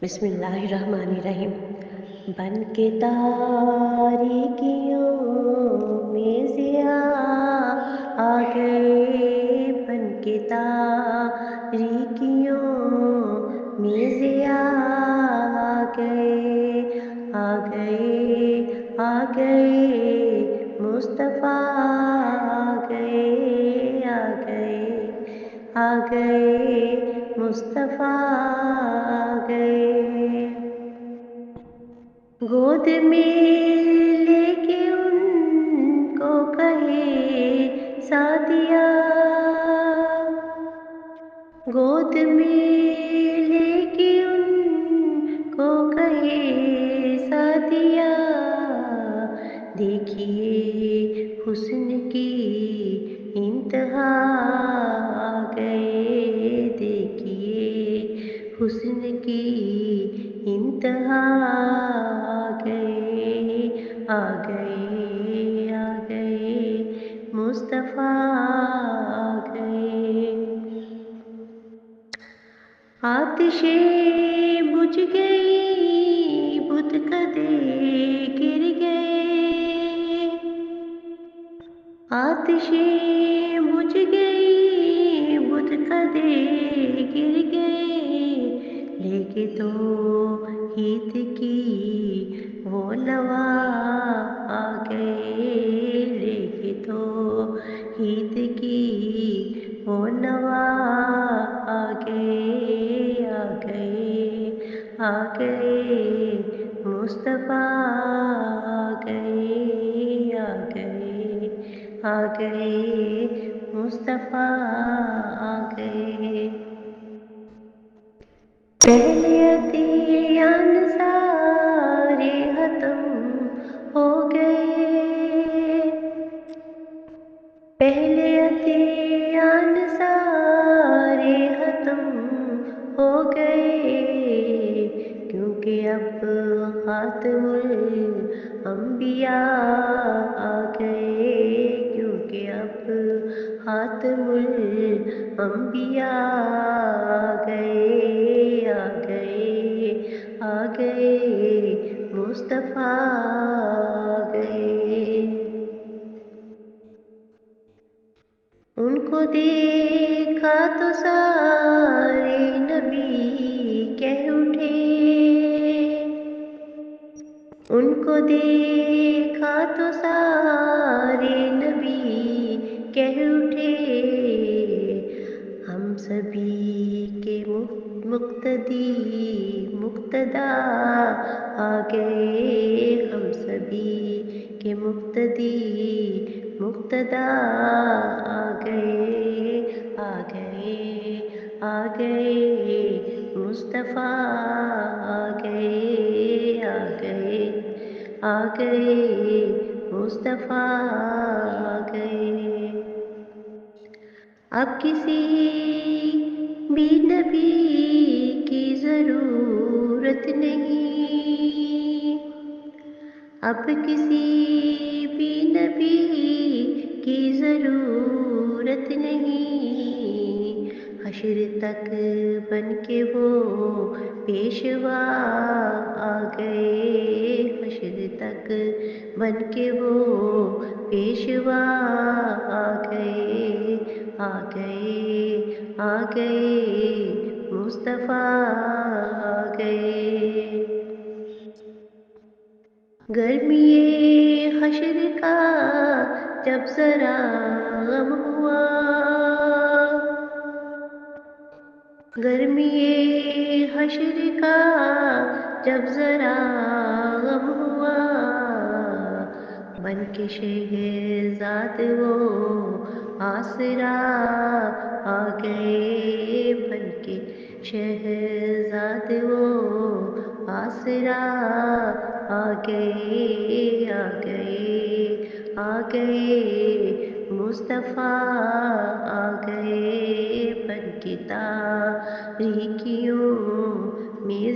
بسم اللہ الرحمن الرحیم۔ بن کے تاریکیوں میں ضیاء آ گئے، بن کے تاریکیوں میں ضیاء آ گئے، آ گئے، آ گئے مصطفیٰ، آ گئے، آ گئے، آ گئے مصطفیٰ، آ گئے۔ گود میں لے کے ان کو کہے سعدیہ، گود میں لے کے ان کو کہے سعدیہ، دیکھیے حسن کی انتہا، آ گئے، دیکھیے حسن کی انتہا، آ گئے، آ گئے، آ گئے مصطفیٰ، آ گئے۔ آتشیں بجھ گئی، بت کدے گر گئے، آتشیں بجھ گئی، بت کدے گر گئے، لے کے توحید کی وہ نوا، آ گئے، لے کے توحید کی وہ نوا، آ گئے، آ گئے، آ گئے مصطفیٰ، آ گئے، آ گئے، آ گئے مصطفیٰ، آ گئے۔ پہلے ادیان سارے ختم ہو گئے، پہلے ادیان سارے ختم ہو گئے، کیونکہ اب خاتم الانبیاء آ گئے، کیونکہ اب خاتم الانبیاء آ گئے، آ گئے، آ گئے مصطفیٰ، آ گئے۔ ان کو دیکھا تو سارے نبی کہہ اٹھے، ان کو دیکھا تو سارے نبی کہہ اٹھے، ہم سبھی کے مقتدی مقتدا آ گئے، ہم سبھی کے مقتدی مقتدا آ گئے، آ گئے، آ گئے مصطفیٰ، آ گئے، آ گئے، آ گئے مصطفیٰ، آ گئے۔ اب کسی بھی نبی کی ضرورت نہیں، اب کسی بھی نبی کی ضرورت نہیں، حشر تک بن کے وہ پیشوا آ گئے، حشر تک بن کے وہ پیشوا آ گئے، آ گئے، آ گئے مصطفیٰ، آ گئے۔ گرمی حشر کا جب ذرا غم ہوا، گرمی حشر کا جب ذرا غم ہوا، بن کے شہزاد وہ آسرا آ گئے، بن کے شہزاد وہ آسرا آ گئے، آ گئے، آ گئے مصطفیٰ، آ گئے، بن کے تاریکیوں میں